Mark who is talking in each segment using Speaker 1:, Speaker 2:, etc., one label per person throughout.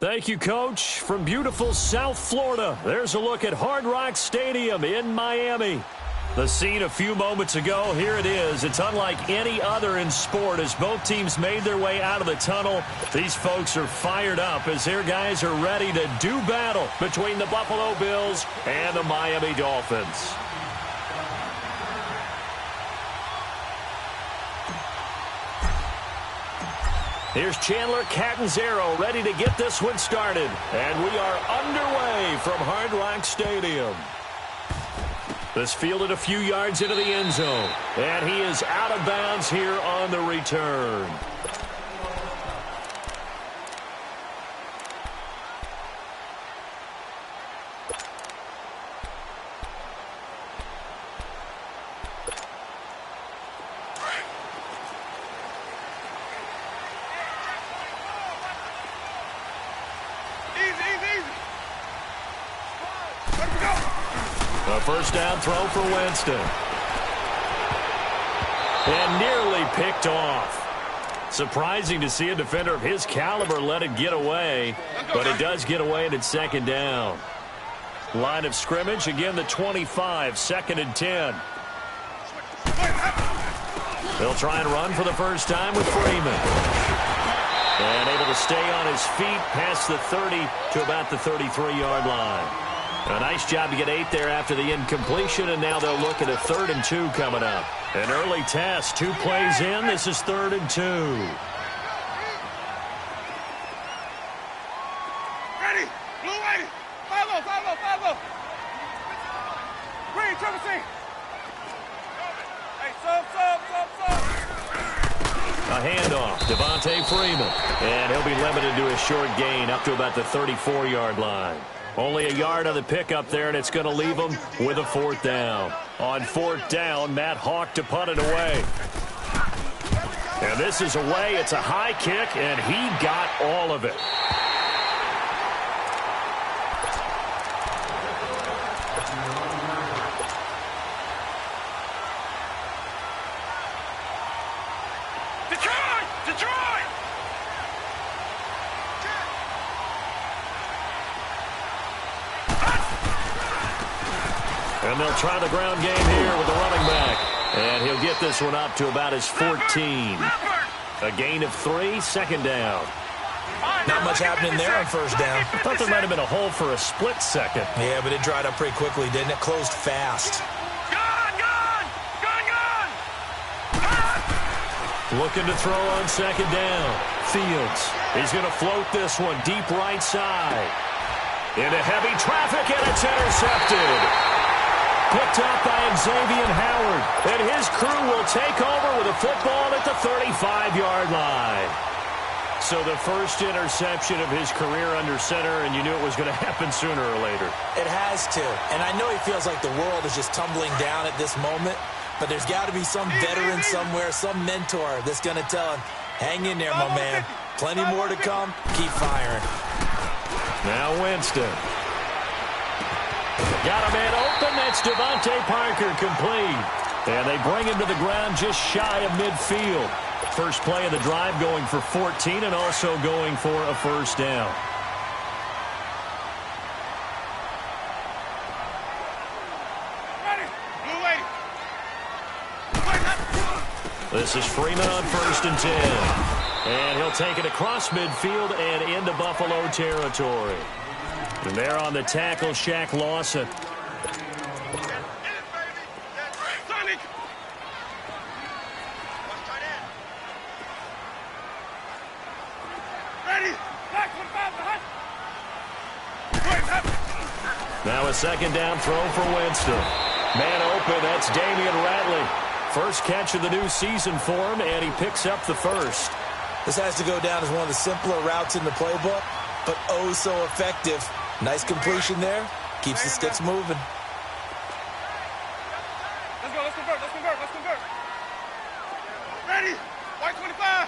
Speaker 1: Thank you, Coach. From beautiful South Florida, there's a look at Hard Rock Stadium in Miami. The scene a few moments ago, here it is. It's unlike any other in sport as both teams made their way out of the tunnel. These folks are fired up as their guys are ready to do battle between the Buffalo Bills and the Miami Dolphins. Here's Chandler Catanzaro ready to get this one started. And we are underway from Hard Rock Stadium. This fielded a few yards into the end zone. And he is out of bounds here on the return. A first down throw for Winston. And nearly picked off. Surprising to see a defender of his caliber let it get away, but it does get away and it's second down. Line of scrimmage, again the 25, 2nd and 10. They'll try and run for the first time with Freeman. And able to stay on his feet past the 30 to about the 33-yard line. A nice job to get 8 there after the incompletion, and now they'll look at a 3rd and 2 coming up. An early test, 2 plays in. This is 3rd and 2.
Speaker 2: Ready, blue way, 5-0, 5-0, 5-0. Green, triple C. Hey, sub.
Speaker 1: A handoff, Devontae Freeman. And he'll be limited to a short gain up to about the 34-yard line. Only a yard on the pickup there, and it's going to leave them with a 4th down. On 4th down, Matt Hawk to punt it away. And this is away. It's a high kick, and he got all of it.
Speaker 2: Detroit!
Speaker 1: And they'll try the ground game here with the running back. And he'll get this one up to about his 14. A gain of 3, 2nd down.
Speaker 3: Not much happening there on first down.
Speaker 1: I thought there might have been a hole for a split second.
Speaker 3: Yeah, but it dried up pretty quickly, didn't it? Closed fast.
Speaker 2: Gone!
Speaker 1: Looking to throw on 2nd down. Fields. He's going to float this one deep right side. Into heavy traffic, and it's intercepted. Picked up by Xavier Howard. And his crew will take over with a football at the 35-yard line. So the first interception of his career under center, and you knew it was going to happen sooner or later.
Speaker 3: It has to. And I know he feels like the world is just tumbling down at this moment, but there's got to be some veteran somewhere, some mentor that's going to tell him, hang in there, my man. Plenty more to come. Keep firing.
Speaker 1: Now Winston. Got a man open. That's Devontae Parker complete. And they bring him to the ground just shy of midfield. First play of the drive going for 14 and also going for a first down. This is Freeman on 1st and 10. And he'll take it across midfield and into Buffalo territory. And there on the tackle, Shaq Lawson. Now a 2nd down throw for Winston. Man open, that's Damian Ratley. First catch of the new season for him, and he picks up the first.
Speaker 3: This has to go down as one of the simpler routes in the playbook, but oh so effective. Nice completion there. Keeps the sticks moving.
Speaker 2: Let's go, let's convert. Ready, white 25.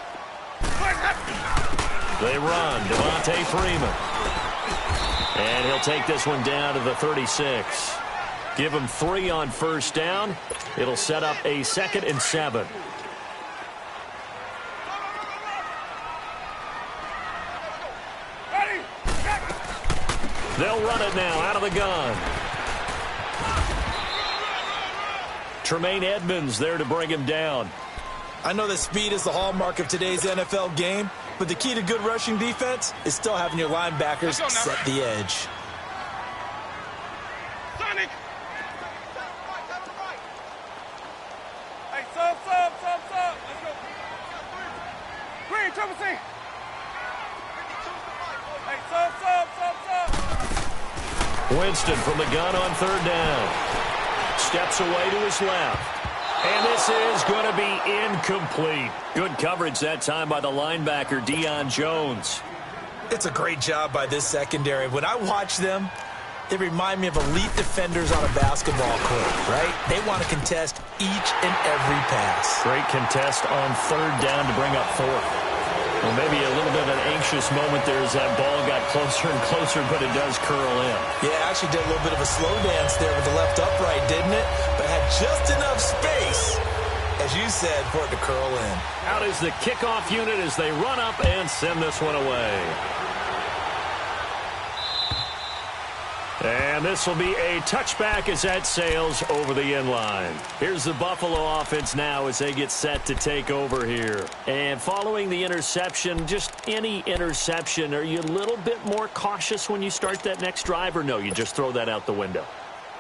Speaker 1: They run, Devontae Freeman. And he'll take this one down to the 36. Give him 3 on first down. It'll set up a 2nd and 7.
Speaker 2: Ready,
Speaker 1: They'll run it now out of the gun. Tremaine Edmonds there to bring him down.
Speaker 3: I know that speed is the hallmark of today's NFL game, but the key to good rushing defense is still having your linebackers set the edge.
Speaker 2: Sonic! Hey, sub. Let's go. Green, triple C. Hey, sub.
Speaker 1: Winston from the gun on third down. Steps away to his left. And this is going to be incomplete. Good coverage that time by the linebacker, Deion Jones.
Speaker 3: It's a great job by this secondary. When I watch them, they remind me of elite defenders on a basketball court, right? They want to contest each and every pass.
Speaker 1: Great contest on third down to bring up fourth. Well, maybe a little bit of an anxious moment there as that ball got closer and closer, but it does curl in.
Speaker 3: Yeah, actually did a little bit of a slow dance there with the left upright, didn't it? But had just enough space, as you said, for it to curl in.
Speaker 1: Out is the kickoff unit as they run up and send this one away. And this will be a touchback as that sails over the end line. Here's the Buffalo offense now as they get set to take over here. And following the interception, just any interception, are you a little bit more cautious when you start that next drive, or no, you just throw that out the window?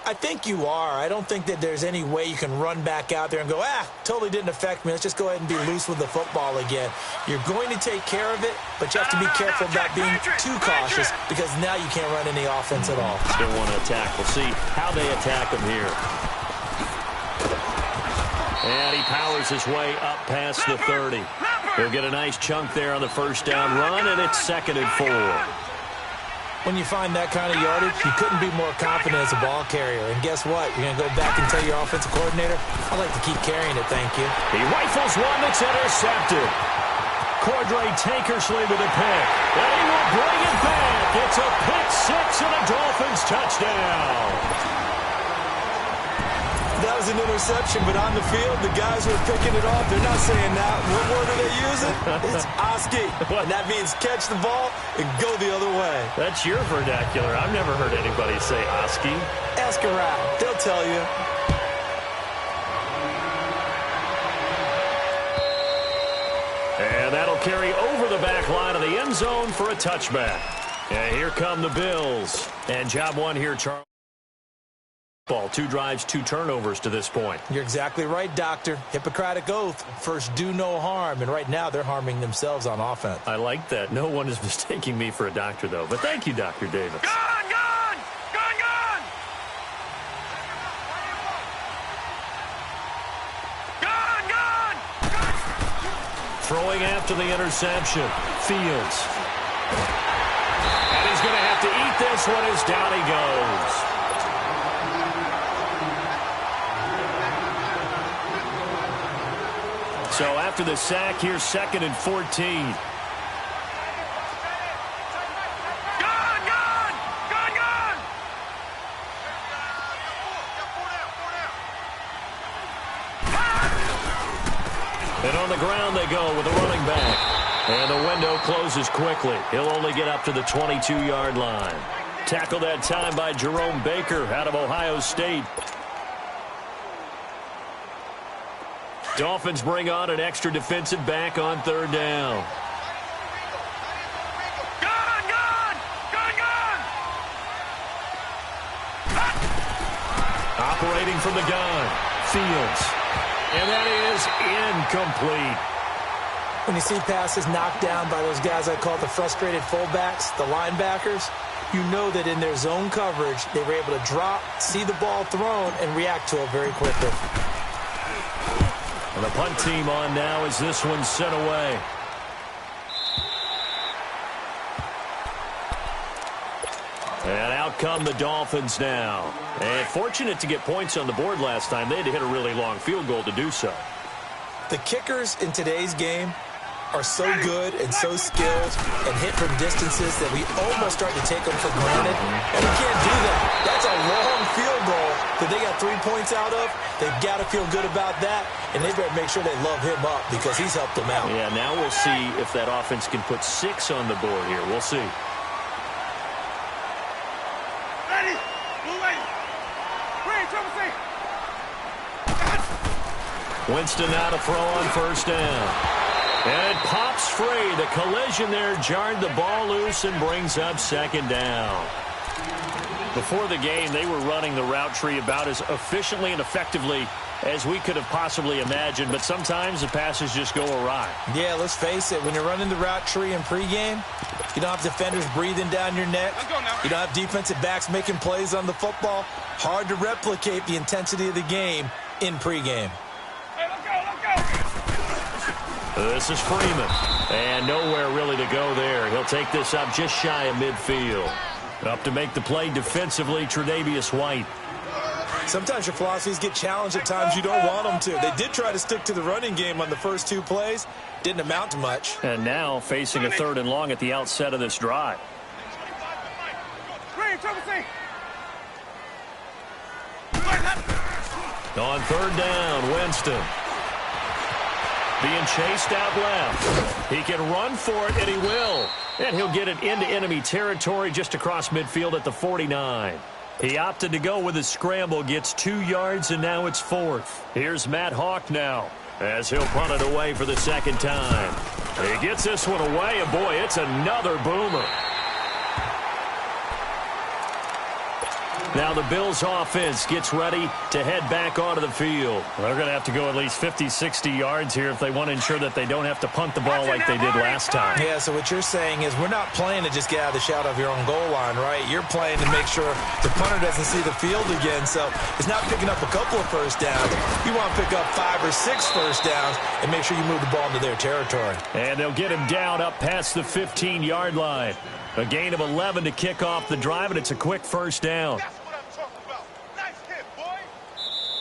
Speaker 3: I think you are. I don't think that there's any way you can run back out there and go, totally didn't affect me. Let's just go ahead and be loose with the football again. You're going to take care of it, but you have to be careful about being too cautious because now you can't run any offense at all.
Speaker 1: Still want to attack. We'll see how they attack him here. And he powers his way up past the 30. He'll get a nice chunk there on the first down run, and it's 2nd and 4.
Speaker 3: When you find that kind of yardage, you couldn't be more confident as a ball carrier. And guess what? You're going to go back and tell your offensive coordinator, I'd like to keep carrying it, thank you.
Speaker 1: He rifles one that's intercepted. Cordray Tankersley with a pick. And he will bring it back. It's a pick six and a Dolphins touchdown.
Speaker 3: That was an interception, but on the field, the guys who are picking it off, they're not saying that. What word are they using? It's Oski. And that means catch the ball and go the other way.
Speaker 1: That's your vernacular. I've never heard anybody say Oski.
Speaker 3: Ask around. They'll tell you.
Speaker 1: And that'll carry over the back line of the end zone for a touchback. And here come the Bills. And job one here, Charles. 2 drives, 2 turnovers to this point.
Speaker 3: You're exactly right, Doctor. Hippocratic oath. First, do no harm. And right now, they're harming themselves on offense.
Speaker 1: I like that. No one is mistaking me for a doctor, though. But thank you, Dr. Davis.
Speaker 2: Gone!
Speaker 1: Throwing after the interception. Fields. And he's going to have to eat this one as down he goes. So after the sack, here's 2nd and 14. And on the ground they go with a running back. And the window closes quickly. He'll only get up to the 22-yard line. Tackled that time by Jerome Baker out of Ohio State. Dolphins bring on an extra defensive back on third down. Operating from the gun, Fields. And that is incomplete.
Speaker 3: When you see passes knocked down by those guys I call the frustrated fullbacks, the linebackers, you know that in their zone coverage, they were able to drop, see the ball thrown, and react to it very quickly.
Speaker 1: And the punt team on now as this one's sent away. And out come the Dolphins now. And fortunate to get points on the board last time. They had to hit a really long field goal to do so.
Speaker 3: The kickers in today's game are so good and so skilled and hit from distances that we almost start to take them for granted. And we can't do that. That's a long field goal that they got 3 points out of. They've got to feel good about that, and they better make sure they love him up because he's helped them out.
Speaker 1: Yeah, now we'll see if that offense can put 6 on the board here. We'll see. Winston now to throw on first down. And it pops free. The collision there jarred the ball loose and brings up second down. Before the game, they were running the route tree about as efficiently and effectively as we could have possibly imagined, but sometimes the passes just go awry.
Speaker 3: Yeah, let's face it, when you're running the route tree in pregame, you don't have defenders breathing down your neck. You don't have defensive backs making plays on the football. Hard to replicate the intensity of the game in pregame.
Speaker 2: Hey, let's go.
Speaker 1: This is Freeman, and nowhere really to go there. He'll take this up just shy of midfield. Up to make the play defensively, Tre'Davious White.
Speaker 3: Sometimes your philosophies get challenged at times you don't want them to. They did try to stick to the running game on the first 2 plays. Didn't amount to much.
Speaker 1: And now facing a 3rd and long at the outset of this drive. On 3rd down, Winston. Being chased out left. He can run for it, and he will. And he'll get it into enemy territory just across midfield at the 49. He opted to go with his scramble, gets 2 yards, and now it's 4th. Here's Matt Hawk now, as he'll punt it away for the 2nd time. He gets this one away, and boy, it's another boomer. Now the Bills offense gets ready to head back onto the field. They're going to have to go at least 50, 60 yards here if they want to ensure that they don't have to punt the ball like they did last time.
Speaker 3: Yeah, so what you're saying is we're not playing to just get out of the shadow of your own goal line, right? You're playing to make sure the punter doesn't see the field again. So it's not picking up a couple of first downs. You want to pick up 5 or 6 first downs and make sure you move the ball into their territory.
Speaker 1: And they'll get him down up past the 15-yard line. A gain of 11 to kick off the drive, and it's a quick first down.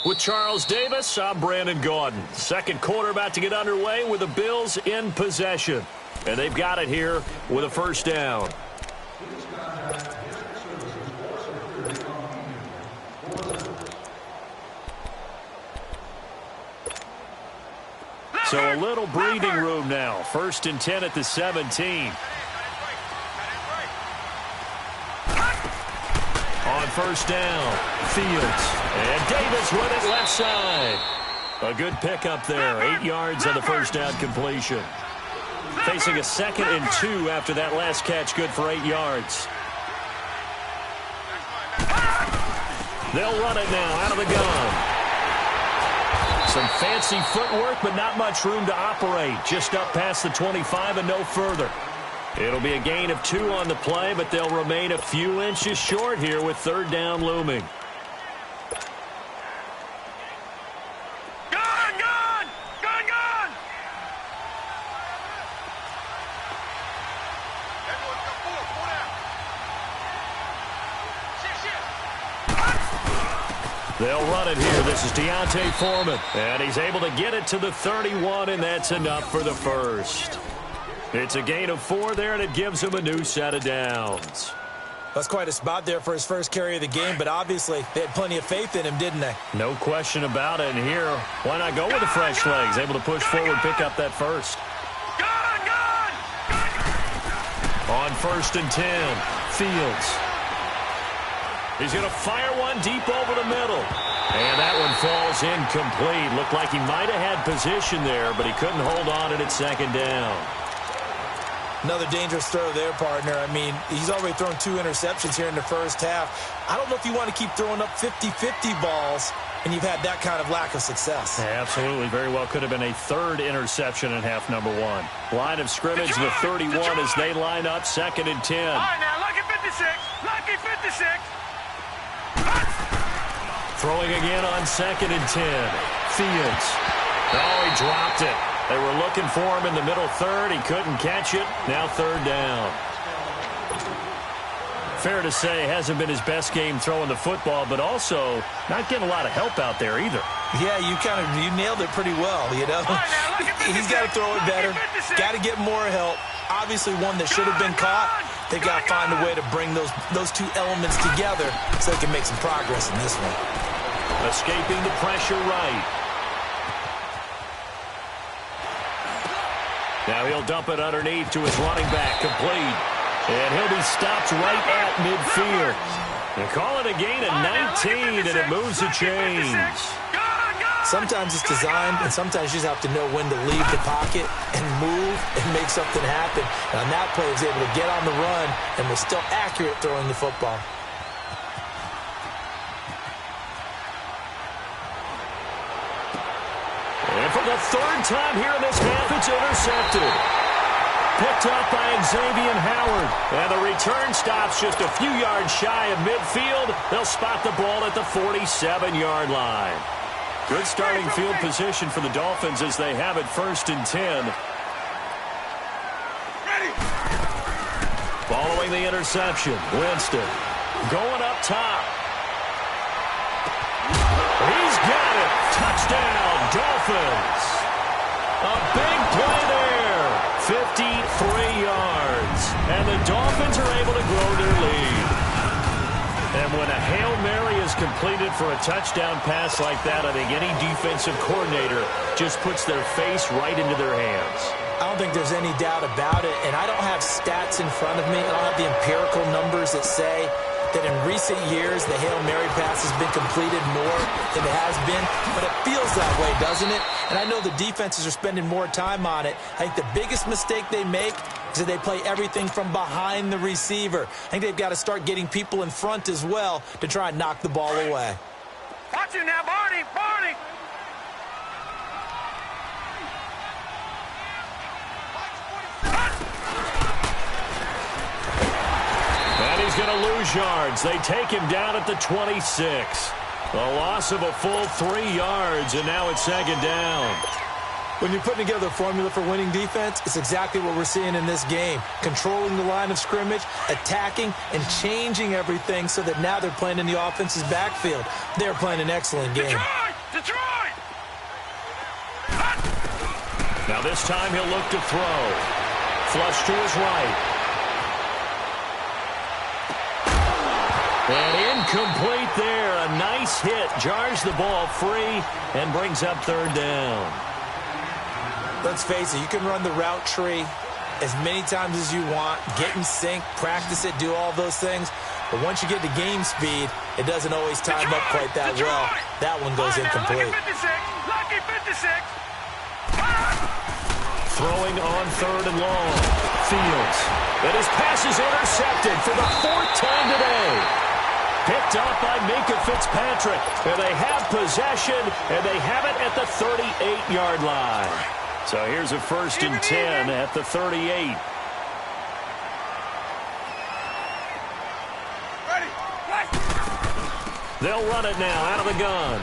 Speaker 1: With Charles Davis, I'm Brandon Gaudin. 2nd quarter about to get underway with the Bills in possession. And they've got it here with a first down. So a little breathing room now. 1st and 10 at the 17. On first down, Fields. And Davis with it left side. A good pickup there. 8 yards on the first down completion. Facing a 2nd and 2 after that last catch, good for 8 yards. They'll run it now out of the gun. Some fancy footwork, but not much room to operate. Just up past the 25 and no further. It'll be a gain of 2 on the play, but they'll remain a few inches short here with 3rd down looming. They'll run it here. This is Deontay Foreman. And he's able to get it to the 31, and that's enough for the first. It's a gain of 4 there, and it gives him a new set of downs.
Speaker 3: That's quite a spot there for his first carry of the game, but obviously they had plenty of faith in him, didn't they?
Speaker 1: No question about it. And here, why not go with the fresh legs? Able to push forward, pick up that first. On 1st and 10, Fields. He's going to fire one deep over the middle. And that one falls incomplete. Looked like he might have had position there, but he couldn't hold on it at 2nd down.
Speaker 3: Another dangerous throw there, partner. I mean, he's already thrown 2 interceptions here in the first half. I don't know if you want to keep throwing up 50-50 balls, and you've had that kind of lack of success.
Speaker 1: Yeah, absolutely. Very well could have been a 3rd interception in half number 1. Line of scrimmage, the 31 as they line up, 2nd and 10.
Speaker 2: All right, now, lucky 56. Lucky 56.
Speaker 1: Throwing again on 2nd and 10. Fields. Oh, he dropped it. They were looking for him in the middle 3rd. He couldn't catch it. Now 3rd down. Fair to say, hasn't been his best game throwing the football, but also not getting a lot of help out there either.
Speaker 3: Yeah, you nailed it pretty well, you know. He's got to throw it better. Got to get more help. Obviously one that should have been caught. They've got to find a way to bring those 2 elements together so they can make some progress in this one.
Speaker 1: Escaping the pressure right. Now he'll dump it underneath to his running back, complete. And he'll be stopped right at midfield. They call it a gain of 19, and it moves the chains.
Speaker 3: Sometimes it's designed, and sometimes you just have to know when to leave the pocket and move and make something happen. And on that play, he was able to get on the run and was still accurate throwing the football.
Speaker 1: And for the third time here in this half, it's intercepted. Picked up by Xavier Howard. And the return stops just a few yards shy of midfield. They'll spot the ball at the 47-yard line. Good starting field position for the Dolphins as they have it 1st and 10. Following the interception, Winston going up top. He's got it. Touchdown, Dolphins. A big play there. 53 yards. And the Dolphins are able to grow their lead. And when a Hail Mary is completed for a touchdown pass like that, I think any defensive coordinator just puts their face right into their hands.
Speaker 3: I don't think there's any doubt about it, and I don't have stats in front of me. I don't have the empirical numbers that say that in recent years the Hail Mary pass has been completed more than it has been, but it feels that way, doesn't it? And I know the defenses are spending more time on it. I think the biggest mistake they make is that they play everything from behind the receiver. I think they've got to start getting people in front as well to try and knock the ball away.
Speaker 2: Watch it now, Barney! Barney!
Speaker 1: And he's going to lose yards. They take him down at the 26. A loss of a full 3 yards, and now it's 2nd down.
Speaker 3: When you're putting together a formula for winning defense, it's exactly what we're seeing in this game. Controlling the line of scrimmage, attacking, and changing everything so that now they're playing in the offense's backfield. They're playing an excellent game.
Speaker 2: Detroit!
Speaker 1: Now this time he'll look to throw. Flush to his right. And incomplete there. A nice hit. Jars the ball free and brings up 3rd down.
Speaker 3: Let's face it, you can run the route tree as many times as you want, get in sync, practice it, do all those things. But once you get to game speed, it doesn't always time up quite that well. That one goes incomplete.
Speaker 2: Lucky 56!
Speaker 1: Throwing on 3rd and long. Fields. And his pass is intercepted for the 4th time today. Picked up by Minkah Fitzpatrick. And they have possession, and they have it at the 38-yard line. So here's a 1st and 10 at the 38.
Speaker 2: Ready!
Speaker 1: They'll run it now out of the gun.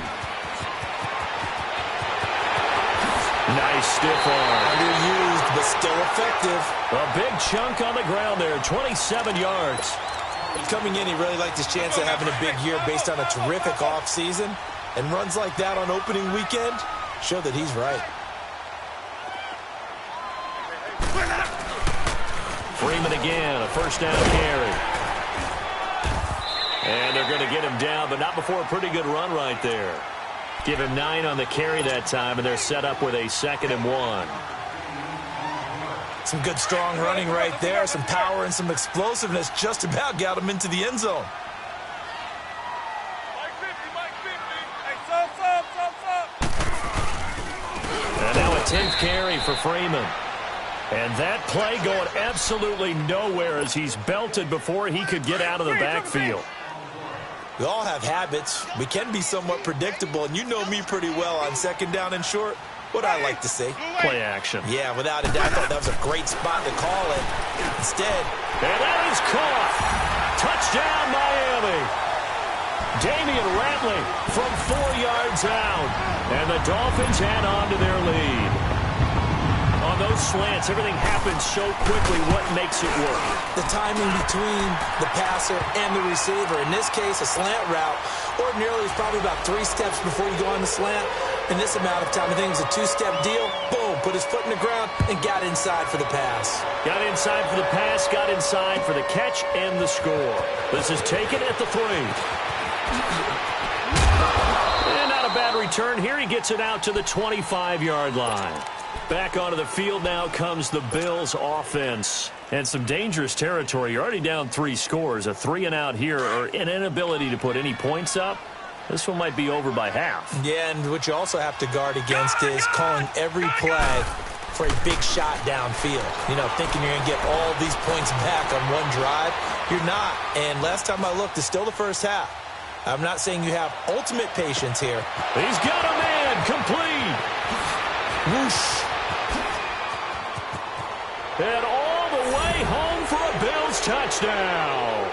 Speaker 1: Nice stiff arm.
Speaker 3: Underused, but still effective.
Speaker 1: A big chunk on the ground there, 27 yards.
Speaker 3: Coming in, he really liked his chance of having a big year based on a terrific offseason. And runs like that on opening weekend show that he's right.
Speaker 1: Freeman again, a 1st down carry. And they're going to get him down, but not before a pretty good run right there. Give him 9 on the carry that time, and they're set up with a 2nd and 1.
Speaker 3: Some good, strong running right there. Some power and some explosiveness just about got him into the end zone.
Speaker 2: Mike 50. Hey, stop.
Speaker 1: And now a 10th carry for Freeman. And that play going absolutely nowhere as he's belted before he could get out of the backfield.
Speaker 3: We all have habits. We can be somewhat predictable, and you know me pretty well on 2nd down and short. What I like to see.
Speaker 1: Play action.
Speaker 3: Yeah, without a doubt. I thought that was a great spot to call it. Instead.
Speaker 1: And that is caught. Touchdown, Miami. Damian Ratley from 4 yards out. And the Dolphins add on to their lead. On those slants, everything happens so quickly. What makes it work?
Speaker 3: The timing between the passer and the receiver. In this case, a slant route. Ordinarily, it's probably about 3 steps before you go on the slant. In this amount of time, I think it was a 2-step deal. Boom, put his foot in the ground and got inside for the pass.
Speaker 1: Got inside for the pass, got inside for the catch and the score. This is taken at the 3. And not a bad return here. He gets it out to the 25-yard line. Back onto the field now comes the Bills offense. And some dangerous territory. You're already down 3 scores. A 3-and-out here or an inability to put any points up. this one might be over by half.
Speaker 3: Yeah, and what you also have to guard against is calling every play for a big shot downfield. You know, thinking you're going to get all these points back on one drive. You're not. And last time I looked, it's still the first half. I'm not saying you have ultimate patience here.
Speaker 1: He's got a man. Complete.
Speaker 3: Whoosh.
Speaker 1: And all the way home for a Bills touchdown.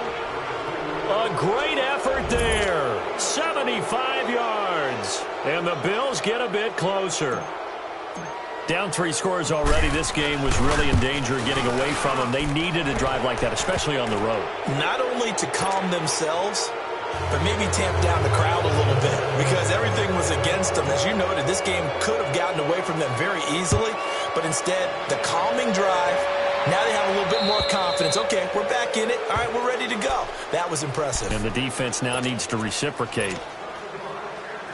Speaker 1: A great effort there. 75 yards. And the Bills get a bit closer. Down 3 scores already. This game was really in danger of getting away from them. They needed a drive like that, especially on the road.
Speaker 3: Not only to calm themselves, but maybe tamp down the crowd a little bit because everything was against them. As you noted, this game could have gotten away from them very easily, but instead, the calming drive, now they have a little bit more confidence. Okay, we're back in it. All right, we're ready to go. That was impressive.
Speaker 1: And the defense now needs to reciprocate.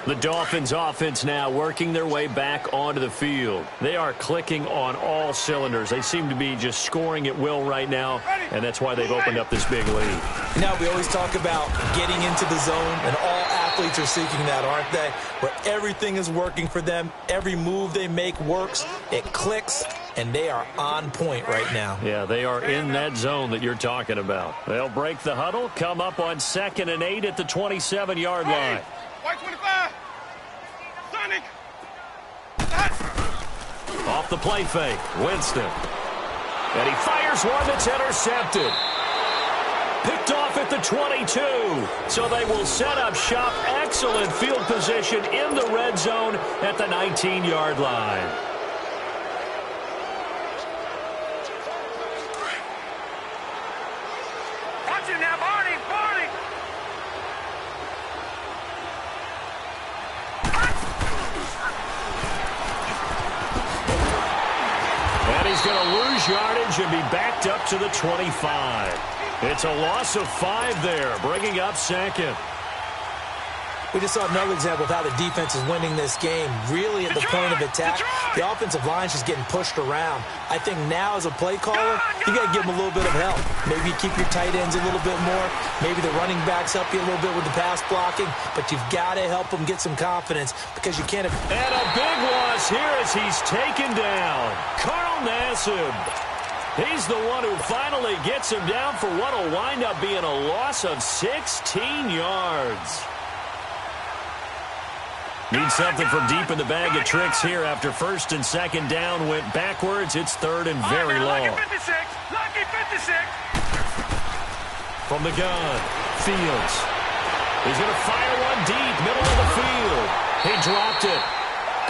Speaker 1: The Dolphins offense now working their way back onto the field. They are clicking on all cylinders. They seem to be just scoring at will right now, and that's why they've opened up this big lead.
Speaker 3: Now, we always talk about getting into the zone, and all athletes are seeking that, aren't they? Where everything is working for them. Every move they make works. It clicks, and they are on point right now.
Speaker 1: Yeah, they are in that zone that you're talking about. They'll break the huddle, come up on 2nd and 8 at the 27-yard line.
Speaker 2: White 25. Sonic.
Speaker 1: Off the play fake, Winston. And he fires one that's intercepted. Picked off at the 22. So they will set up shop. Excellent field position in the red zone at the 19-yard line.
Speaker 2: Watch it now, Barney. Barney.
Speaker 1: And he's going to lose yardage and be backed up to the 25. It's a loss of 5 there, bringing up 2nd.
Speaker 3: We just saw another example of how the defense is winning this game. Really at the point of attack, the offensive line is just getting pushed around. I think now as a play caller, you got to give them a little bit of help. Maybe you keep your tight ends a little bit more. Maybe the running backs help you a little bit with the pass blocking. But you've got to help them get some confidence because you can't.
Speaker 1: And a big loss here as he's taken down. Carl Nassib. He's the one who finally gets him down for what will wind up being a loss of 16 yards. Need something from deep in the bag of tricks here after 1st and 2nd down went backwards. It's 3rd and very long.
Speaker 2: Lucky 56. Lucky 56.
Speaker 1: From the gun, Fields. He's going to fire one deep, middle of the field. He dropped it.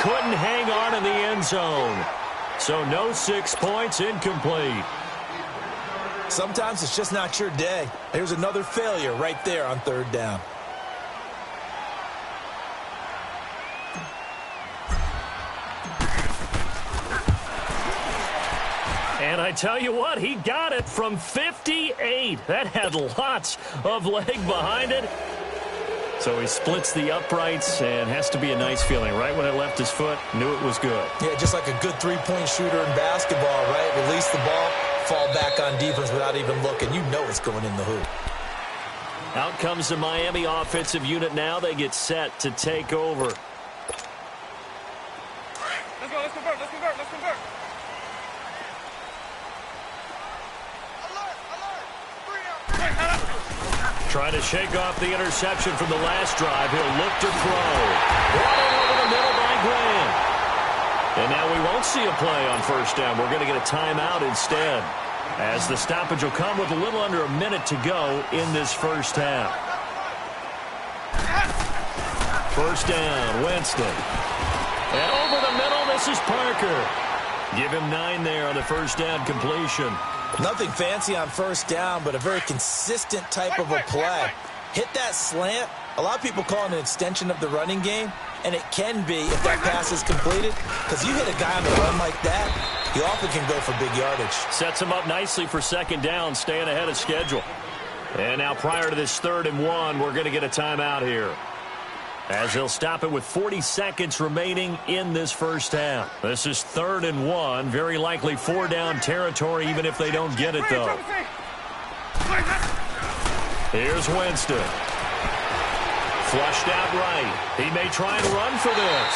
Speaker 1: Couldn't hang on in the end zone. So no 6 points, incomplete.
Speaker 3: Sometimes it's just not your day. There's another failure right there on 3rd down.
Speaker 1: And I tell you what, he got it from 58. That had lots of leg behind it. So he splits the uprights, and has to be a nice feeling. Right when it left his foot, knew it was good.
Speaker 3: Yeah, just like a good three-point shooter in basketball, right? Release the ball, fall back on defense without even looking. You know it's going in the hoop.
Speaker 1: Out comes the Miami offensive unit now. They get set to take over.
Speaker 2: Let's go. Let's convert. Let's convert. Let's convert.
Speaker 1: Trying to shake off the interception from the last drive. He'll look to throw. Running over the middle by Grant. And now we won't see a play on 1st down. We're going to get a timeout instead, as the stoppage will come with a little under a minute to go in this 1st half. 1st down, Winston. And over the middle, this is Parker. Give him 9 there on the 1st down completion.
Speaker 3: Nothing fancy on 1st down, but a very consistent type of a play. Hit that slant. A lot of people call it an extension of the running game, and it can be if that pass is completed, because you hit a guy on the run like that, he often can go for big yardage.
Speaker 1: Sets him up nicely for 2nd down, staying ahead of schedule. And now prior to this 3rd and 1, we're going to get a timeout here, as they'll stop it with 40 seconds remaining in this 1st half. This is 3rd and 1. Very likely 4-down territory, even if they don't get it, though. Here's Winston. Flushed out right. He may try and run for this.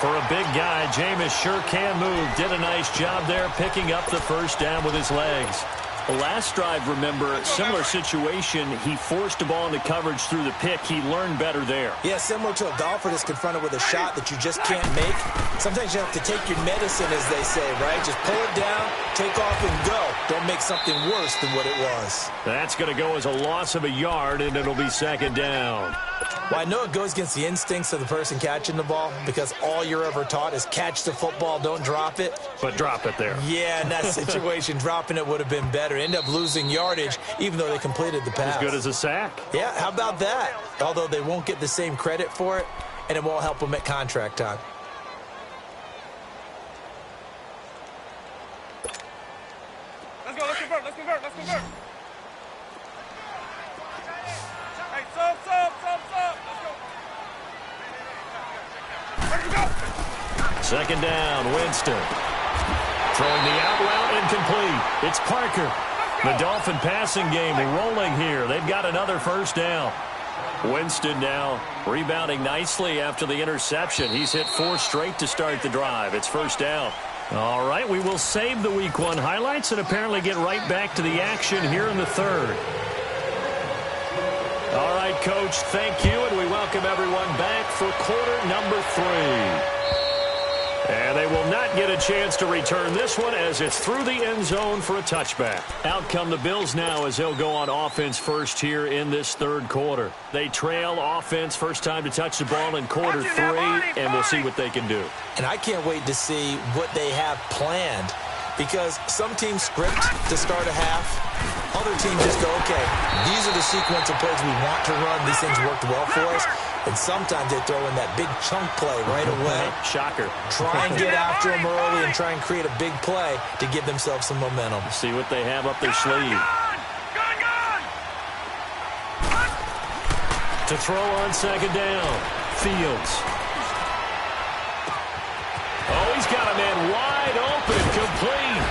Speaker 1: For a big guy, Jameis sure can move. Did a nice job there picking up the first down with his legs. The last drive, remember, similar situation. He forced the ball into coverage through the pick. He learned better there.
Speaker 3: Yeah, similar to a golfer that's confronted with a shot that you just can't make. Sometimes you have to take your medicine, as they say, right? Just pull it down, take off, and go. Don't make something worse than what it was.
Speaker 1: That's going to go as a loss of a yard, and it'll be second down.
Speaker 3: Well, I know it goes against the instincts of the person catching the ball because all you're ever taught is catch the football, don't drop it.
Speaker 1: But drop it there.
Speaker 3: Yeah, in that situation, dropping it would have been better. End up losing yardage, even though they completed the pass.
Speaker 1: As good as a sack.
Speaker 3: Yeah, how about that? Although they won't get the same credit for it, and it won't help them at contract time.
Speaker 2: Let's convert. Hey, sub. Let's go.
Speaker 1: Second down, Winston. Throwing the out route incomplete. It's Parker. The Dolphin passing game rolling here. They've got another first down. Winston now rebounding nicely after the interception. He's hit 4 straight to start the drive. It's first down. All right, we will save the Week 1 highlights and apparently get right back to the action here in the third. All right, Coach, thank you, and we welcome everyone back for quarter number 3. And they will not get a chance to return this one as it's through the end zone for a touchback. Out come the Bills now as they'll go on offense first here in this third quarter. They trail offense first time to touch the ball in quarter 3, and we'll see what they can do.
Speaker 3: And I can't wait to see what they have planned because some teams script to start a half. Other teams just go, okay, these are the sequence of plays we want to run. These things worked well for us. And sometimes they throw in that big chunk play right away.
Speaker 1: Shocker.
Speaker 3: Try and get after them early and try and create a big play to give themselves some momentum.
Speaker 1: See what they have up their sleeve. To throw on second down, Fields. Oh, he's got a man wide open, complete.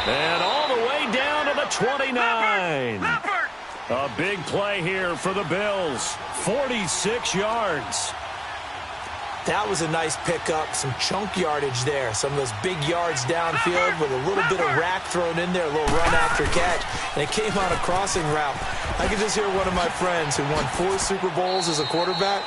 Speaker 1: And all the way down to the 29. A big play here for the Bills. 46 yards.
Speaker 3: That was a nice pickup. Some chunk yardage there. Some of those big yards downfield with a little bit of rack thrown in there, a little run after catch. And it came on a crossing route. I could just hear one of my friends who won 4 Super Bowls as a quarterback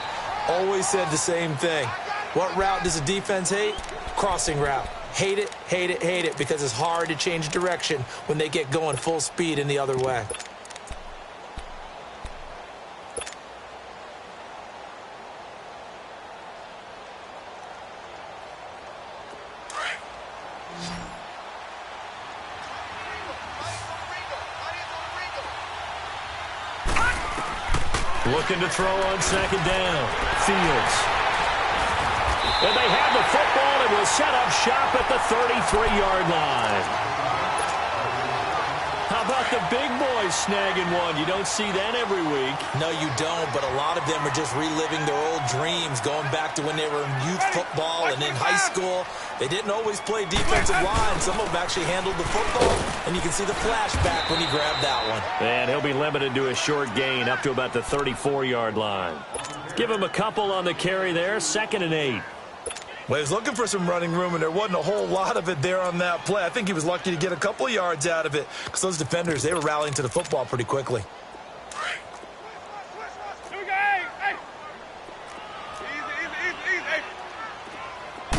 Speaker 3: always said the same thing. What route does a defense hate? Crossing route. Hate it because it's hard to change direction when they get going full speed in the other way.
Speaker 1: Looking to throw on second down. Fields. And they have the football and will set up shop at the 33-yard line. How about the big boys snagging one? You don't see that every week.
Speaker 3: No, you don't, but a lot of them are just reliving their old dreams, going back to when they were in youth football and in high school. They didn't always play defensive line. Some of them actually handled the football, and you can see the flashback when he grabbed that one.
Speaker 1: And he'll be limited to a short gain up to about the 34-yard line. Give him a couple on the carry there, 2nd and 8.
Speaker 3: Well, he was looking for some running room, and there wasn't a whole lot of it there on that play. I think he was lucky to get a couple of yards out of it because those defenders, they were rallying to the football pretty quickly.
Speaker 2: Here we go. Hey. Easy.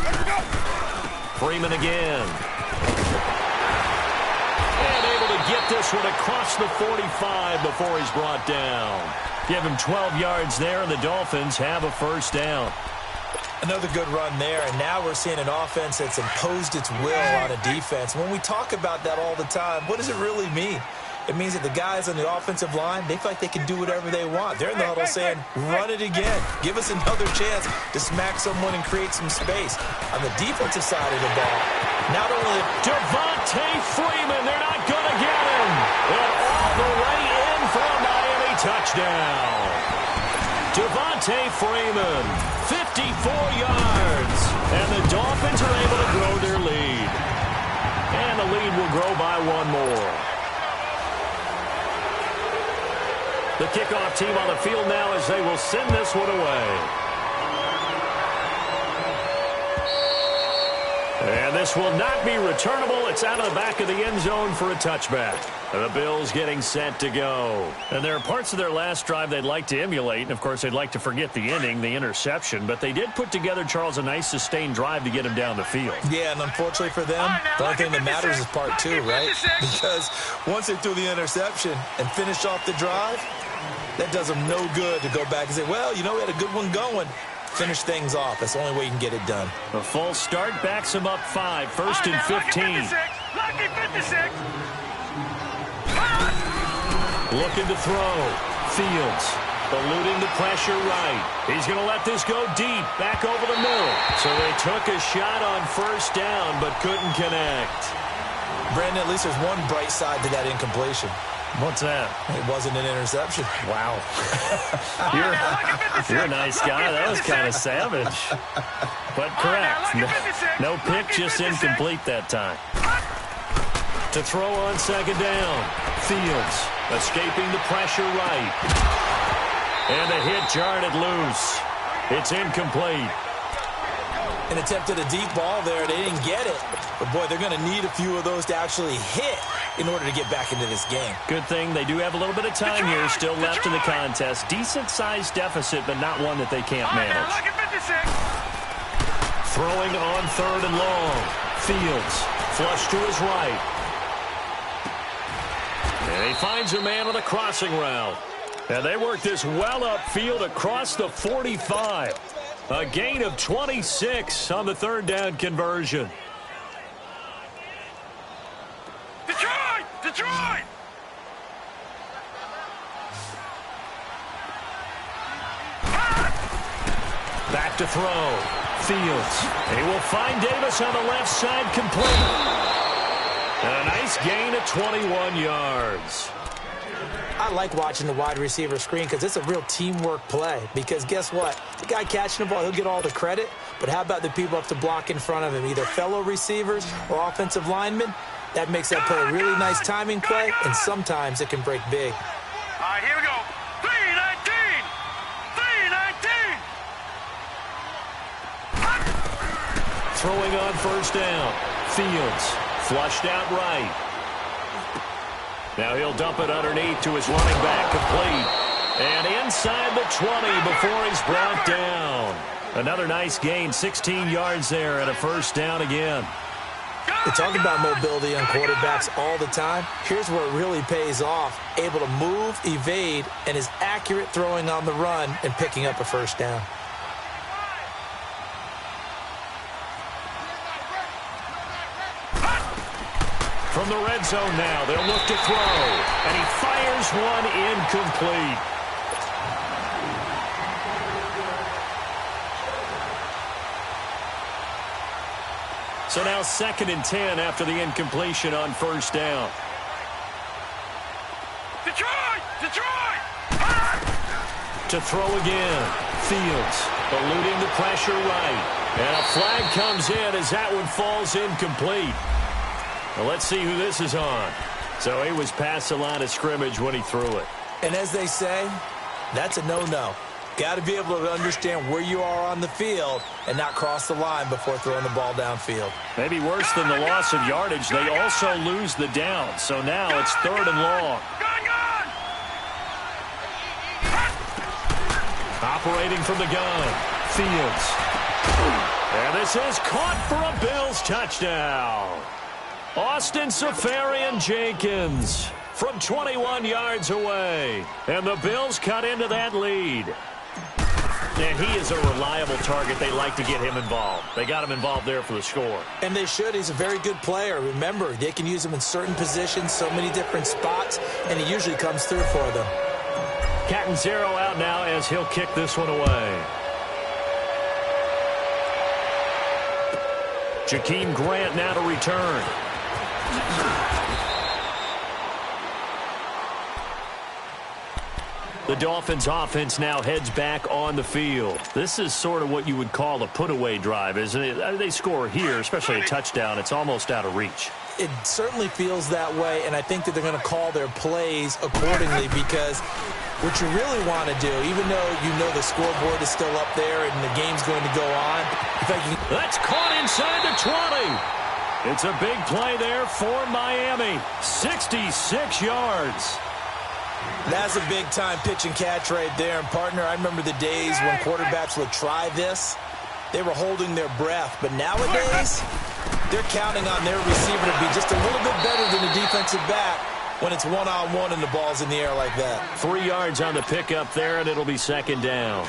Speaker 2: Let's go.
Speaker 1: Freeman again. And able to get this one across the 45 before he's brought down. Give him 12 yards there, and the Dolphins have a first down.
Speaker 3: Another good run there, and now we're seeing an offense that's imposed its will on a defense. When we talk about that all the time, what does it really mean? It means that the guys on the offensive line, they feel like they can do whatever they want. They're in the huddle saying, run it again. Give us another chance to smack someone and create some space. On the defensive side of the ball, not only
Speaker 1: Devontae Freeman, they're not going to get him. And all the way in for a Miami touchdown. Devontae Freeman, 54 yards. And the Dolphins are able to grow their lead. And the lead will grow by 1 more. The kickoff team on the field now as they will send this one away. And this will not be returnable. It's out of the back of the end zone for a touchback. The Bills getting set to go. And there are parts of their last drive they'd like to emulate. And, of course, they'd like to forget the inning, the interception. But they did put together, Charles, a nice sustained drive to get him down the field.
Speaker 3: Yeah, and unfortunately for them, the only thing that matters is part two, right? Because once they threw the interception and finished off the drive, that does them no good to go back and say, well, you know, we had a good one going. Finish things off. That's the only way you can get it done.
Speaker 1: A false start backs him up 5, first and 15.
Speaker 2: Lucky 56.
Speaker 1: Looking to throw. Fields eluding the pressure right. He's going to let this go deep, back over the middle. So they took a shot on first down, but couldn't connect.
Speaker 3: Brandon, at least there's one bright side to that incompletion.
Speaker 1: What's that?
Speaker 3: It wasn't an interception.
Speaker 1: Wow. You're a nice guy. That was kind of savage. But correct. No pick, just incomplete that time. To throw on second down. Fields escaping the pressure right. And a hit jarred it loose. It's incomplete.
Speaker 3: An attempt at a deep ball there. They didn't get it. But, boy, they're going to need a few of those to actually hit in order to get back into this game.
Speaker 1: Good thing they do have a little bit of time here still left in the contest. Decent-sized deficit, but not one that they can't manage. Throwing on third and long. Fields flush to his right. And he finds a man on a crossing route. And they work this well upfield across the 45. A gain of 26 on the third down conversion.
Speaker 2: Detroit! Detroit!
Speaker 1: Back to throw. Fields. He will find Davis on the left side, complete. And a nice gain of 21 yards.
Speaker 3: I like watching the wide receiver screen because it's a real teamwork play. Because guess what? The guy catching the ball, he'll get all the credit. But how about the people up to block in front of him, either fellow receivers or offensive linemen? That makes that play a really nice timing play, and sometimes it can break big.
Speaker 2: All right, here we go. 319! 319!
Speaker 1: Throwing on first down. Fields flushed out right. Now he'll dump it underneath to his running back, complete. And inside the 20 before he's brought down. Another nice gain, 16 yards there and a first down again.
Speaker 3: We talk about mobility on quarterbacks all the time. Here's where it really pays off. Able to move, evade, and is accurate throwing on the run and picking up a first down.
Speaker 1: From the red zone now, they'll look to throw. And he fires one incomplete. So now 2nd and 10 after the incompletion on first down.
Speaker 2: Detroit! Detroit!
Speaker 1: To throw again. Fields eluding the pressure right. And a flag comes in as that one falls incomplete. Well, let's see who this is on. So he was past the line of scrimmage when he threw it.
Speaker 3: And as they say, that's a no-no. Got to be able to understand where you are on the field and not cross the line before throwing the ball downfield.
Speaker 1: Maybe worse than the loss of yardage, they also lose the down. So now it's 3rd and long. Operating from the gun. Fields. And this is caught for a Bills touchdown. Austin Safarian-Jenkins from 21 yards away. And the Bills cut into that lead. And he is a reliable target. They like to get him involved. They got him involved there for the score.
Speaker 3: And they should. He's a very good player. Remember, they can use him in certain positions, so many different spots, and he usually comes through for them.
Speaker 1: Catanzaro out now as he'll kick this one away. Jakeem Grant now to return. The Dolphins offense now heads back on the field. This is sort of what you would call a put-away drive, isn't it? They score here, especially a touchdown. It's almost out of reach.
Speaker 3: it certainly feels that way, and I think that they're going to call their plays accordingly because what you really want to do, even though you know the scoreboard is still up there and the game's going to go on.
Speaker 1: That's caught inside the 20. It's a big play there for Miami. 66 yards.
Speaker 3: That's a big-time pitch and catch right there. And, partner, I remember the days when quarterbacks would try this. They were holding their breath. But nowadays, they're counting on their receiver to be just a little bit better than the defensive back when it's one-on-one and the ball's in the air like that.
Speaker 1: 3 yards on the pickup there, and it'll be second down.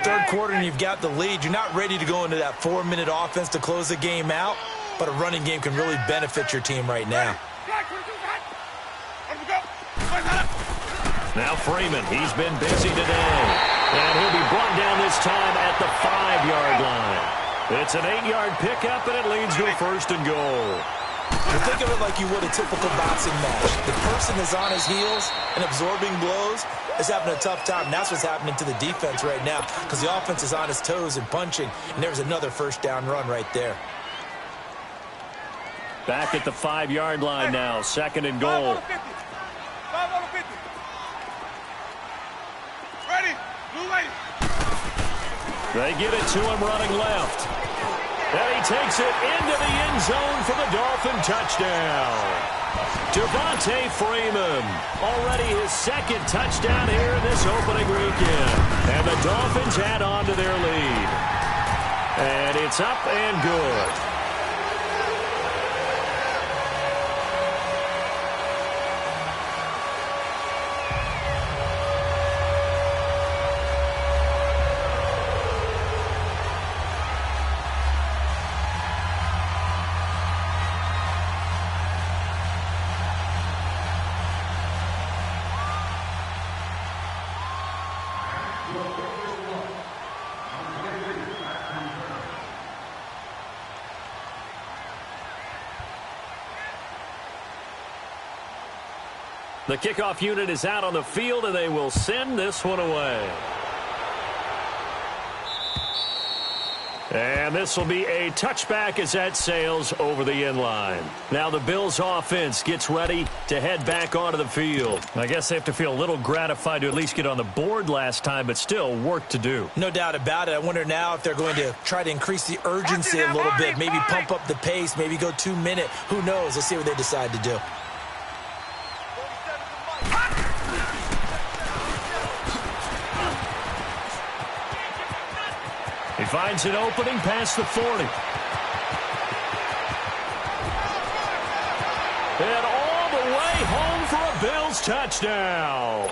Speaker 3: Third quarter, and you've got the lead. You're not ready to go into that 4-minute offense to close the game out, but a running game can really benefit your team right now.
Speaker 1: Now Freeman, he's been busy today. And he'll be brought down this time at the 5-yard line. It's an 8-yard pickup, and it leads to a first and goal.
Speaker 3: Well, think of it like you would a typical boxing match. The person is on his heels and absorbing blows is having a tough time. And that's what's happening to the defense right now because the offense is on his toes and punching. And there's another first down run right there.
Speaker 1: Back at the 5-yard line now, second and goal. They get it to him running left. And he takes it into the end zone for the Dolphin touchdown. Devontae Freeman, already his second touchdown here in this opening weekend. And the Dolphins add on to their lead. And it's up and good. The kickoff unit is out on the field, and they will send this one away. And this will be a touchback as that sails over the end line. Now the Bills offense gets ready to head back onto the field. I guess they have to feel a little gratified to at least get on the board last time, but still work to do.
Speaker 3: No doubt about it. I wonder now if they're going to try to increase the urgency a little bit, maybe pump up the pace, maybe go 2-minute. Who knows? Let's see what they decide to do.
Speaker 1: He finds an opening past the 40. And all the way home for a Bills touchdown.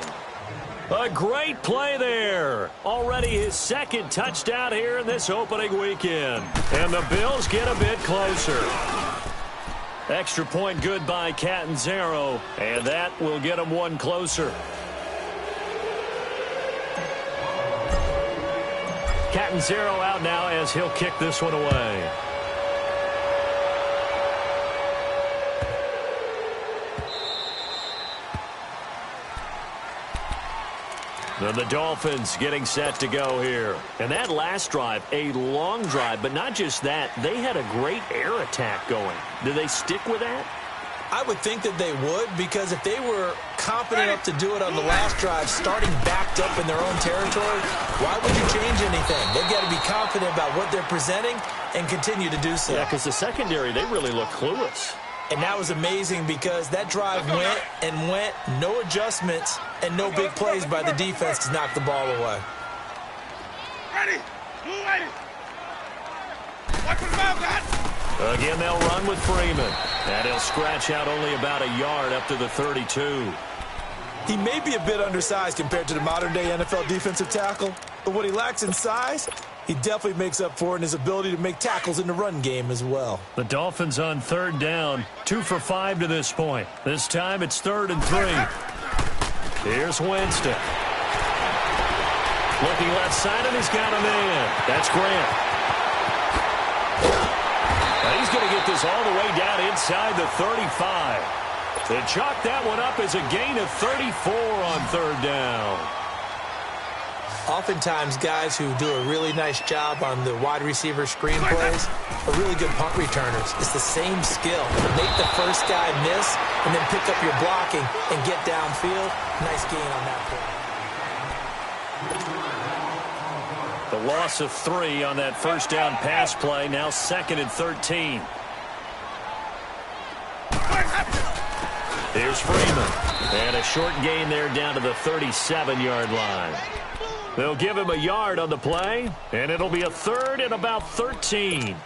Speaker 1: A great play there. Already his second touchdown here in this opening weekend. And the Bills get a bit closer. Extra point good by Catanzaro. And that will get them one closer. Catanzaro out now as he'll kick this one away. Then the Dolphins getting set to go here. And that last drive, a long drive, but not just that. They had a great air attack going. Do they stick with that?
Speaker 3: I would think that they would, because if they were confident enough to do it on the last drive, starting backed up in their own territory, why would you change anything? They've got to be confident about what they're presenting and continue to do so.
Speaker 1: Yeah, because the secondary, they really look clueless.
Speaker 3: And that was amazing because that drive went and went, no adjustments, and no big plays by the defense to knock the ball away.
Speaker 2: Ready. Watch the mouth, guys.
Speaker 1: Again, they'll run with Freeman. And he'll scratch out only about a yard up to the 32.
Speaker 3: He may be a bit undersized compared to the modern-day NFL defensive tackle, but what he lacks in size, he definitely makes up for in his ability to make tackles in the run game as well.
Speaker 1: The Dolphins on third down, 2 for 5 to this point. This time it's 3rd and 3. Here's Winston. Looking left side, and he's got a man. That's Grant. Now he's going to get this all the way down inside the 35. To chalk that one up as a gain of 34 on third down.
Speaker 3: Oftentimes, guys who do a really nice job on the wide receiver screen plays are really good punt returners. It's the same skill. Make the first guy miss and then pick up your blocking and get downfield. Nice gain on that play.
Speaker 1: The loss of 3 on that first down pass play. Now 2nd and 13. Here's Freeman. And a short gain there down to the 37-yard line. They'll give him a yard on the play, and it'll be a 3rd and about 13.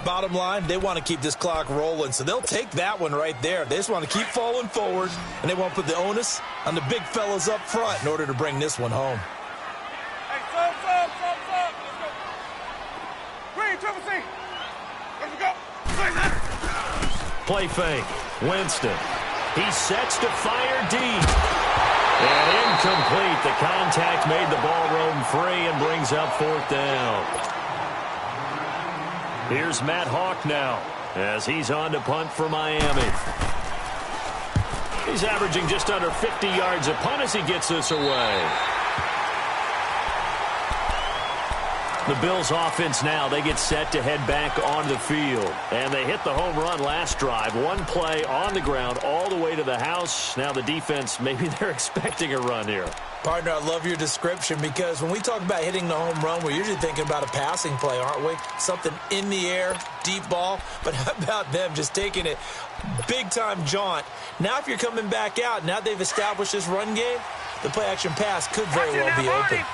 Speaker 3: Bottom line, they want to keep this clock rolling, so they'll take that one right there. They just want to keep falling forward, and they want to put the onus on the big fellas up front in order to bring this one home.
Speaker 2: Hey, stop. Let's go. Green, triple C. Let's go.
Speaker 1: Play fake. Winston. He sets to fire deep. And incomplete. The contact made the ball roam free and brings up 4th down. Here's Matt Hawk now as he's on to punt for Miami. He's averaging just under 50 yards a punt as he gets this away. The Bills offense now, they get set to head back onto the field. And they hit the home run last drive. One play on the ground all the way to the house. Now the defense, maybe they're expecting a run here.
Speaker 3: Partner, I love your description because when we talk about hitting the home run, we're usually thinking about a passing play, aren't we? Something in the air, deep ball. But how about them just taking it big-time jaunt? Now if you're coming back out, now they've established this run game, the play-action pass could very well be open.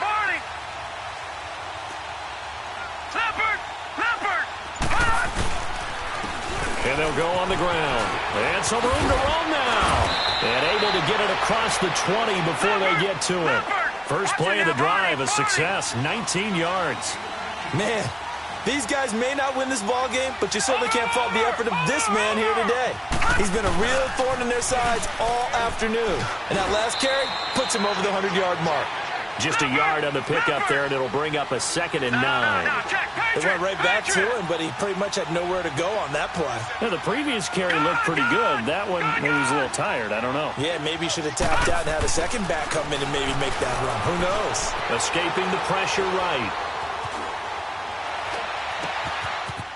Speaker 1: And they'll go on the ground. And some room to roam now. And able to get it across the 20 before they get to it. First play of the drive, a success, 19 yards.
Speaker 3: Man, these guys may not win this ball game, but you certainly can't fault the effort of this man here today. He's been a real thorn in their sides all afternoon. And that last carry puts him over the 100-yard mark.
Speaker 1: Just a yard on the pickup there, and it'll bring up a 2nd and 9.
Speaker 3: They went right back to him, but he pretty much had nowhere to go on that play.
Speaker 1: Yeah, the previous carry looked pretty good. That one, maybe he was a little tired. I don't know.
Speaker 3: Yeah, maybe he should have tapped out and had a second back come in and maybe make that run. Who knows?
Speaker 1: Escaping the pressure right.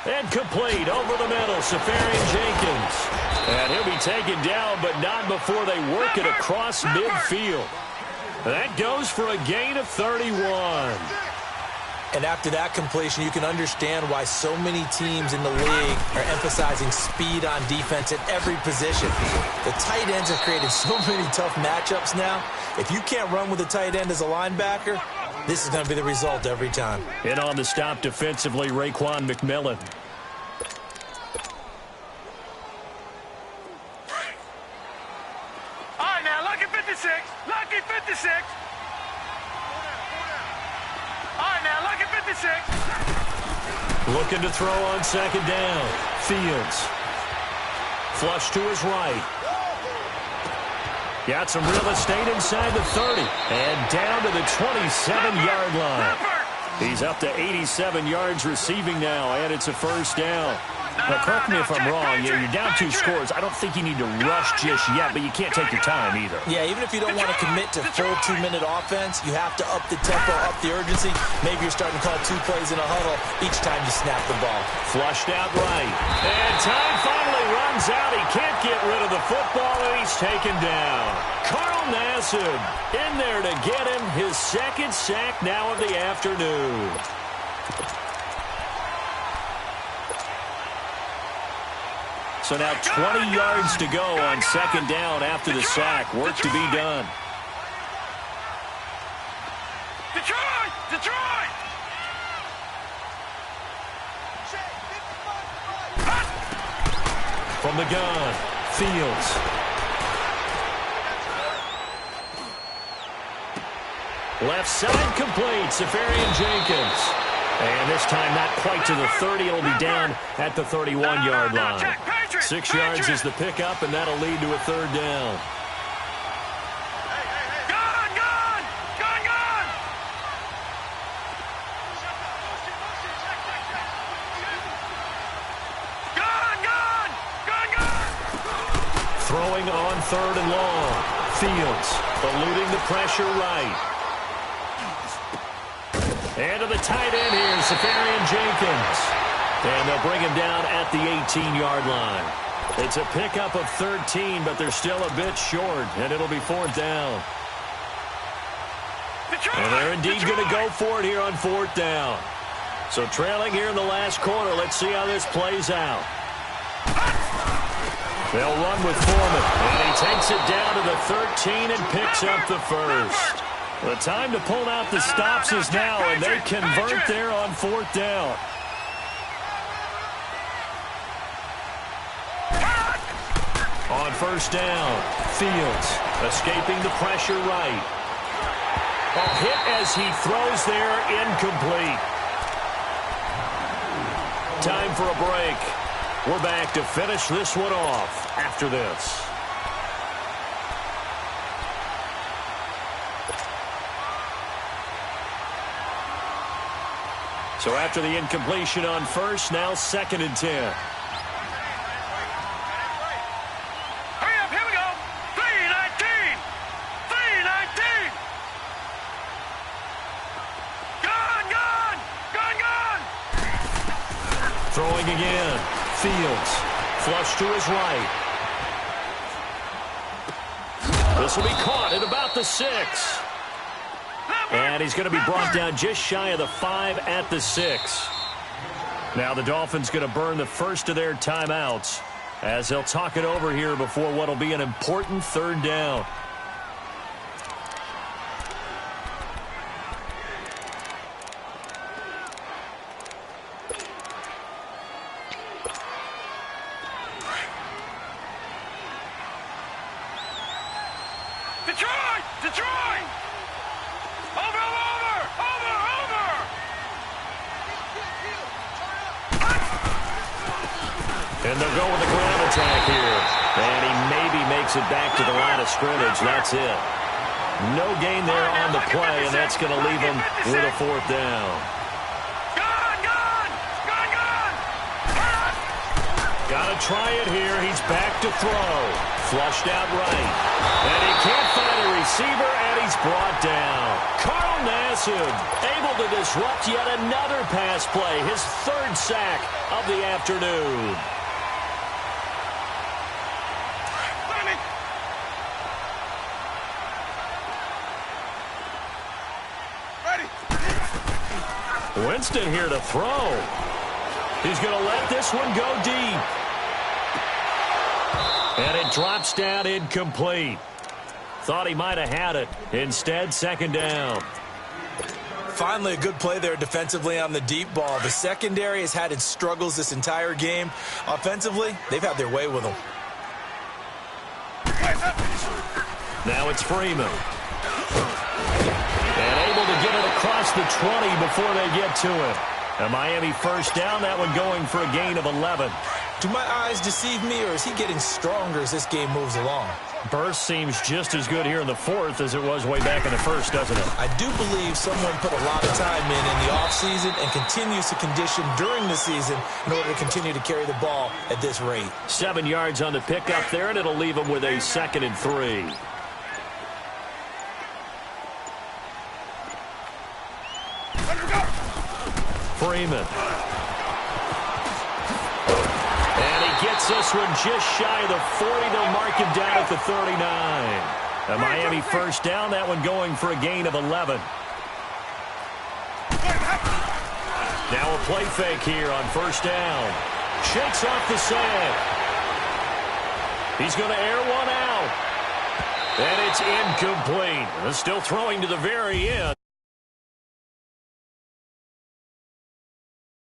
Speaker 1: And complete over the middle, Safarian Jenkins. And he'll be taken down, but not before they work it across midfield. That goes for a gain of 31.
Speaker 3: And after that completion, you can understand why so many teams in the league are emphasizing speed on defense at every position. The tight ends have created so many tough matchups now. If you can't run with a tight end as a linebacker, this is going to be the result every time.
Speaker 1: And on the stop defensively, Raekwon McMillan.
Speaker 2: All right, now, lucky 56. Lucky 56. All right, now, lucky 56.
Speaker 1: Looking to throw on 2nd down. Fields. Flush to his right. Got some real estate inside the 30. And down to the 27-yard line. He's up to 87 yards receiving now, and it's a 1st down. Now, correct me if I'm wrong. You're down 2 scores. I don't think you need to rush just yet, but you can't take your time either.
Speaker 3: Yeah, even if you don't want to commit to full 2-minute offense, you have to up the tempo, up the urgency. Maybe you're starting to call 2 plays in a huddle each time you snap the ball.
Speaker 1: Flushed out right. And time finally runs out. He can't get rid of the football, and he's taken down. Carl Nassib in there to get him his 2nd sack now of the afternoon. So now 20 yards to go on 2nd down after the sack. Work to be done.
Speaker 2: Detroit! Detroit!
Speaker 1: From the gun, Fields. Left side complete, Safarian Jenkins. And this time not quite to the 30. It'll be down at the 31-yard line. 6 yards is the pickup, and that'll lead to a 3rd down.
Speaker 2: Gone! Gone! Gone! Gone! Gone! Gone! Gone! Gone!
Speaker 1: Throwing on 3rd and long. Fields eluding the pressure right. And to the tight end here, Safarian Jenkins. And they'll bring him down at the 18-yard line. It's a pickup of 13, but they're still a bit short, and it'll be 4th down. And they're indeed going to go for it here on 4th down. So trailing here in the last quarter. Let's see how this plays out. They'll run with Foreman, and he takes it down to the 13 and picks up the first. The time to pull out the stops is now, and they convert there on 4th down. On 1st down, Fields escaping the pressure right. A hit as he throws there, incomplete. Time for a break. We're back to finish this one off after this. So after the incompletion on 1st, now 2nd and 10. Throwing again. Fields. Flush to his right. This will be caught at about the 6. And he's going to be brought down just shy of the 5 at the 6. Now the Dolphins going to burn the first of their timeouts as they'll talk it over here before what will be an important 3rd down.
Speaker 2: Detroit! Over!
Speaker 1: And they'll go with the ground attack here. And he maybe makes it back to the line of scrimmage. That's it. No gain there on the play, and that's going to leave him with a 4th down. Got to try it here. He's back to throw. Flushed out right. And he can't find a receiver, and he's brought down. Carl Nassib able to disrupt yet another pass play. His 3rd sack of the afternoon. Winston here to throw. He's going to let this one go deep. And it drops down incomplete. Thought he might have had it. Instead, 2nd down.
Speaker 3: Finally, a good play there defensively on the deep ball. The secondary has had its struggles this entire game. Offensively, they've had their way with them.
Speaker 1: Now it's Freeman. And able to get it across the 20 before they get to it. A Miami 1st down, that one going for a gain of 11.
Speaker 3: Do my eyes deceive me, or is he getting stronger as this game moves along?
Speaker 1: Burst seems just as good here in the 4th as it was way back in the 1st, doesn't it?
Speaker 3: I do believe someone put a lot of time in the offseason and continues to condition during the season in order to continue to carry the ball at this rate.
Speaker 1: 7 yards on the pickup there, and it'll leave him with a 2nd and 3. Freeman. And he gets this one just shy of the 40. They'll mark him down at the 39. A Miami 1st down, that one going for a gain of 11. Now a play fake here on 1st down. Shakes off the sack. He's going to air one out. And it's incomplete. Still throwing to the very end.